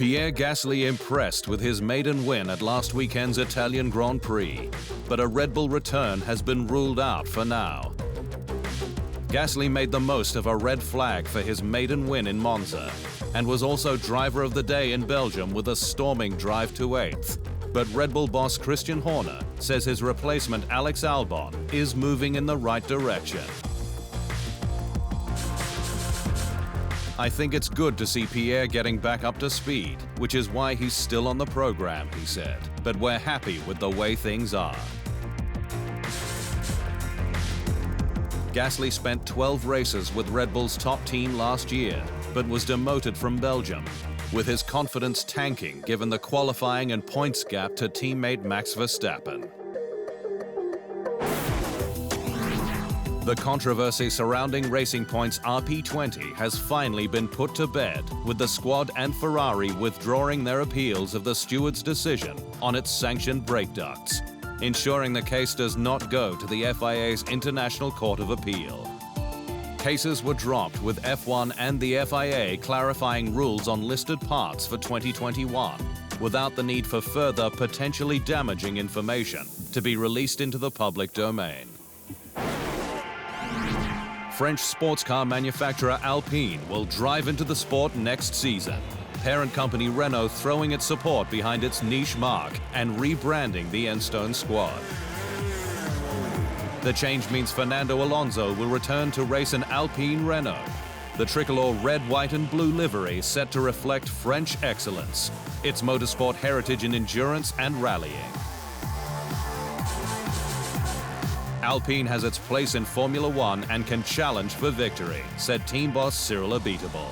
Pierre Gasly impressed with his maiden win at last weekend's Italian Grand Prix, but a Red Bull return has been ruled out for now. Gasly made the most of a red flag for his maiden win in Monza and was also driver of the day in Belgium with a storming drive to 8th. But Red Bull boss Christian Horner says his replacement Alex Albon is moving in the right direction. I think it's good to see Pierre getting back up to speed, which is why he's still on the program, he said. But we're happy with the way things are. Gasly spent 12 races with Red Bull's top team last year, but was demoted from Belgium, with his confidence tanking given the qualifying and points gap to teammate Max Verstappen. The controversy surrounding Racing Point's RP20 has finally been put to bed, with the squad and Ferrari withdrawing their appeals of the steward's decision on its sanctioned brake ducts, ensuring the case does not go to the FIA's International Court of Appeal. Cases were dropped with F1 and the FIA clarifying rules on listed parts for 2021, without the need for further potentially damaging information to be released into the public domain. French sports car manufacturer Alpine will drive into the sport next season. Parent company Renault throwing its support behind its niche mark and rebranding the Enstone squad. The change means Fernando Alonso will return to race an Alpine Renault, the tricolor red, white and blue livery set to reflect French excellence, its motorsport heritage in endurance and rallying. Alpine has its place in Formula One and can challenge for victory, said team boss Cyril Abiteboul.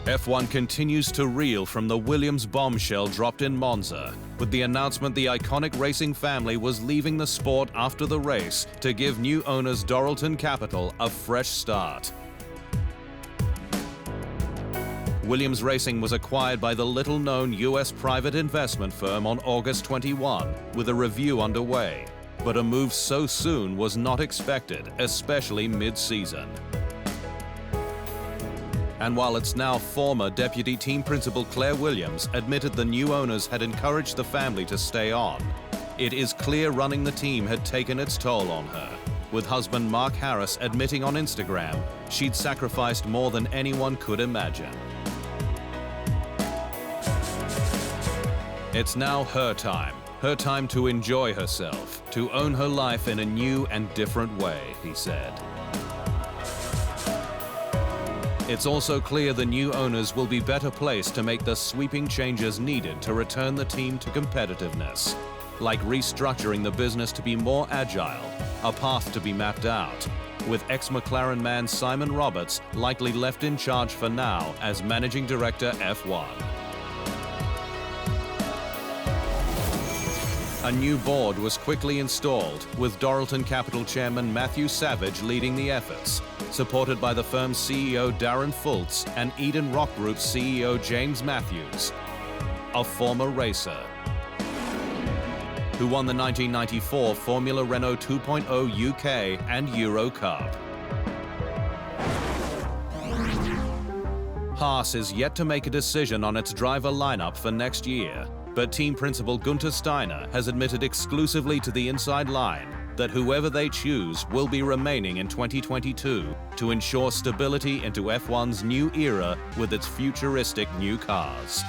F1 continues to reel from the Williams bombshell dropped in Monza, with the announcement the iconic racing family was leaving the sport after the race to give new owners Doralton Capital a fresh start. Williams Racing was acquired by the little-known US private investment firm on August 21, with a review underway. But a move so soon was not expected, especially mid-season. And while its now former deputy team principal Claire Williams admitted the new owners had encouraged the family to stay on, it is clear running the team had taken its toll on her, with husband Mark Harris admitting on Instagram she'd sacrificed more than anyone could imagine. It's now her time to enjoy herself, to own her life in a new and different way, he said. It's also clear the new owners will be better placed to make the sweeping changes needed to return the team to competitiveness, like restructuring the business to be more agile, a path to be mapped out, with ex-McLaren man Simon Roberts likely left in charge for now as Managing Director F1. A new board was quickly installed, with Doralton Capital chairman Matthew Savage leading the efforts, supported by the firm's CEO Darren Fultz and Eden Rock Group's CEO James Matthews, a former racer, who won the 1994 Formula Renault 2.0 UK and Euro Cup. Haas is yet to make a decision on its driver lineup for next year, but team principal Gunther Steiner has admitted exclusively to the Inside Line that whoever they choose will be remaining in 2022 to ensure stability into F1's new era with its futuristic new cars.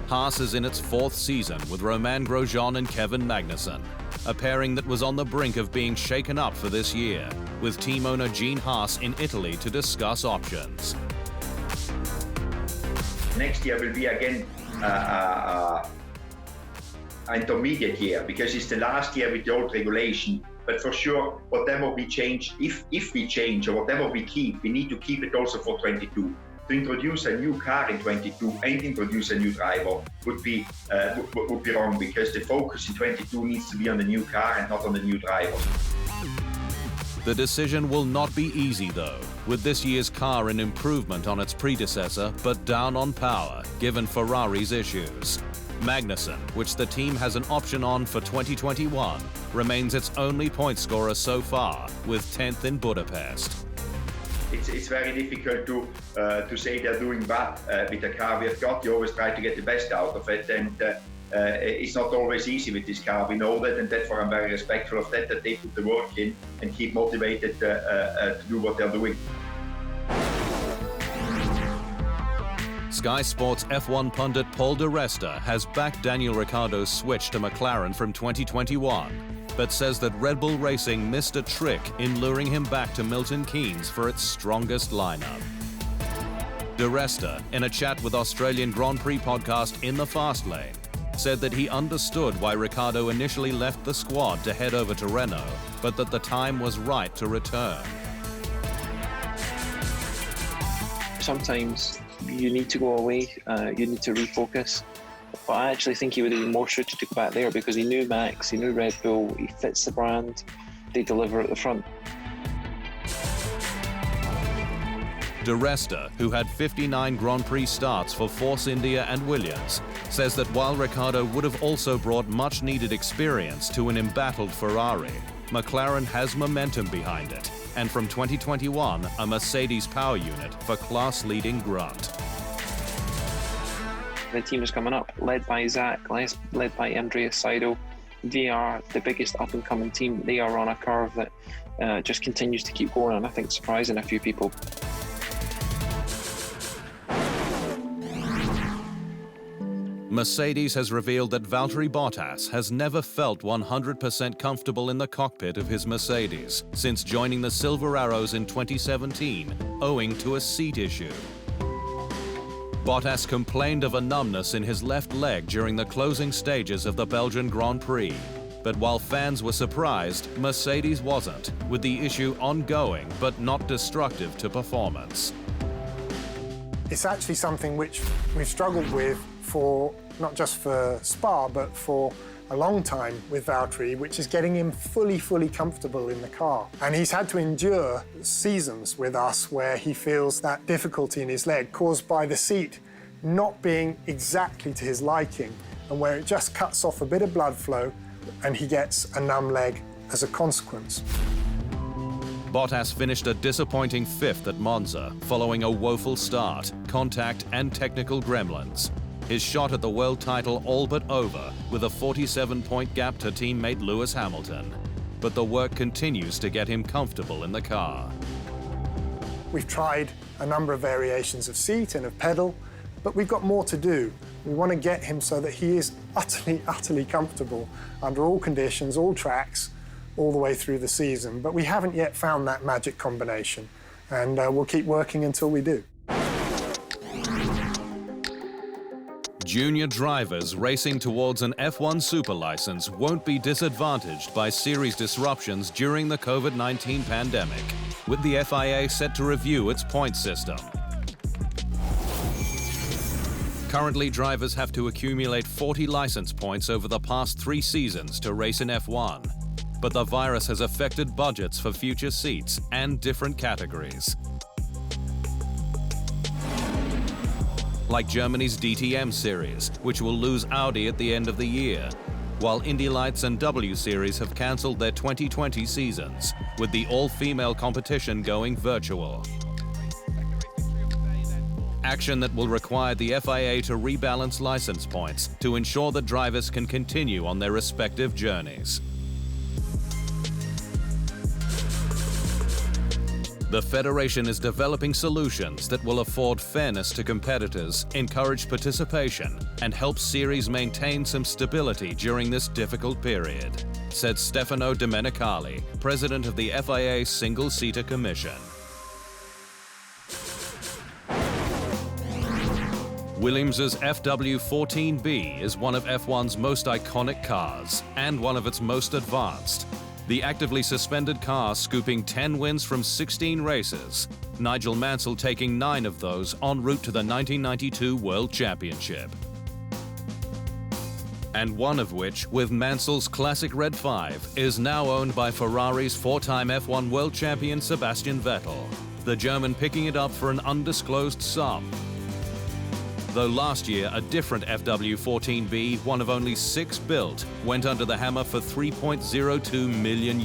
Haas is in its fourth season with Romain Grosjean and Kevin Magnussen, a pairing that was on the brink of being shaken up for this year, with team owner Gene Haas in Italy to discuss options. Next year will be again intermediate year, because it's the last year with the old regulation. But for sure, whatever we change, if we change, or whatever we keep, we need to keep it also for 22. To introduce a new car in 22 and introduce a new driver would be wrong, because the focus in 22 needs to be on the new car and not on the new driver. The decision will not be easy though, with this year's car an improvement on its predecessor but down on power, given Ferrari's issues. Magnussen, which the team has an option on for 2021, remains its only point scorer so far, with 10th in Budapest. it's very difficult to say they're doing bad with the car we have got. You always try to get the best out of it, and it's not always easy with this car. We know that, and therefore I'm very respectful of that they put the work in and keep motivated to do what they're doing. Sky Sports F1 pundit Paul di Resta has backed Daniel Ricciardo's switch to McLaren from 2021, but says that Red Bull Racing missed a trick in luring him back to Milton Keynes for its strongest lineup. Di Resta, in a chat with Australian Grand Prix podcast In the Fast Lane, said that he understood why Ricciardo initially left the squad to head over to Renault, but that the time was right to return. Sometimes you need to go away, you need to refocus. But I actually think he would have been more suited to go back there because he knew Max, he knew Red Bull, he fits the brand, they deliver at the front. Di Resta, who had 59 Grand Prix starts for Force India and Williams, says that while Ricciardo would have also brought much-needed experience to an embattled Ferrari, McLaren has momentum behind it, and from 2021, a Mercedes power unit for class-leading grunt. The team is coming up, led by Zach, led by Andreas Seidel. They are the biggest up-and-coming team. They are on a curve that just continues to keep going, and I think surprising a few people. Mercedes has revealed that Valtteri Bottas has never felt 100% comfortable in the cockpit of his Mercedes since joining the Silver Arrows in 2017, owing to a seat issue. Bottas complained of a numbness in his left leg during the closing stages of the Belgian Grand Prix. But while fans were surprised, Mercedes wasn't, with the issue ongoing but not destructive to performance. It's actually something which we've struggled with for not just for Spa, but for a long time with Valtteri, which is getting him fully comfortable in the car. And he's had to endure seasons with us where he feels that difficulty in his leg caused by the seat not being exactly to his liking, and where it just cuts off a bit of blood flow and he gets a numb leg as a consequence. Bottas finished a disappointing 5th at Monza, following a woeful start, contact and technical gremlins. His shot at the world title all but over, with a 47-point gap to teammate Lewis Hamilton. But the work continues to get him comfortable in the car. We've tried a number of variations of seat and of pedal, but we've got more to do. We want to get him so that he is utterly comfortable under all conditions, all tracks, all the way through the season. But we haven't yet found that magic combination, and we'll keep working until we do. Junior drivers racing towards an F1 super license won't be disadvantaged by series disruptions during the COVID-19 pandemic, with the FIA set to review its point system. Currently, drivers have to accumulate 40 license points over the past 3 seasons to race in F1. But the virus has affected budgets for future seats and different categories. Like Germany's DTM series, which will lose Audi at the end of the year, while Indy Lights and W Series have cancelled their 2020 seasons, with the all-female competition going virtual. Action that will require the FIA to rebalance license points to ensure that drivers can continue on their respective journeys. The Federation is developing solutions that will afford fairness to competitors, encourage participation, and help series maintain some stability during this difficult period, said Stefano Domenicali, president of the FIA Single-Seater Commission. Williams' FW14B is one of F1's most iconic cars, and one of its most advanced. The actively suspended car scooping 10 wins from 16 races, Nigel Mansell taking 9 of those en route to the 1992 World Championship. And one of which, with Mansell's classic Red 5, is now owned by Ferrari's 4-time F1 World Champion Sebastian Vettel, the German picking it up for an undisclosed sum. Though last year, a different FW14B, one of only 6 built, went under the hammer for €3.02 million.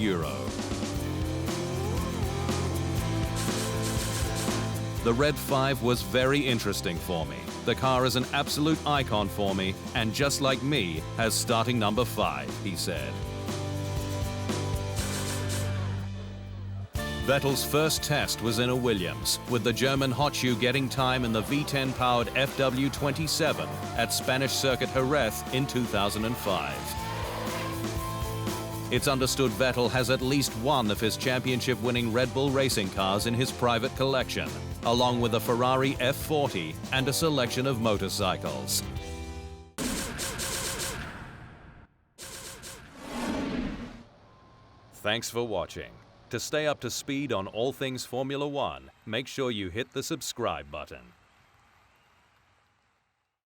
The Red 5 was very interesting for me. The car is an absolute icon for me, and just like me, has starting number 5, he said. Vettel's first test was in a Williams, with the German hot shoe getting time in the V10-powered FW14B at Spanish circuit Jerez in 2005. It's understood Vettel has at least one of his championship-winning Red Bull racing cars in his private collection, along with a Ferrari F40 and a selection of motorcycles. Thanks for watching. To stay up to speed on all things Formula One, make sure you hit the subscribe button.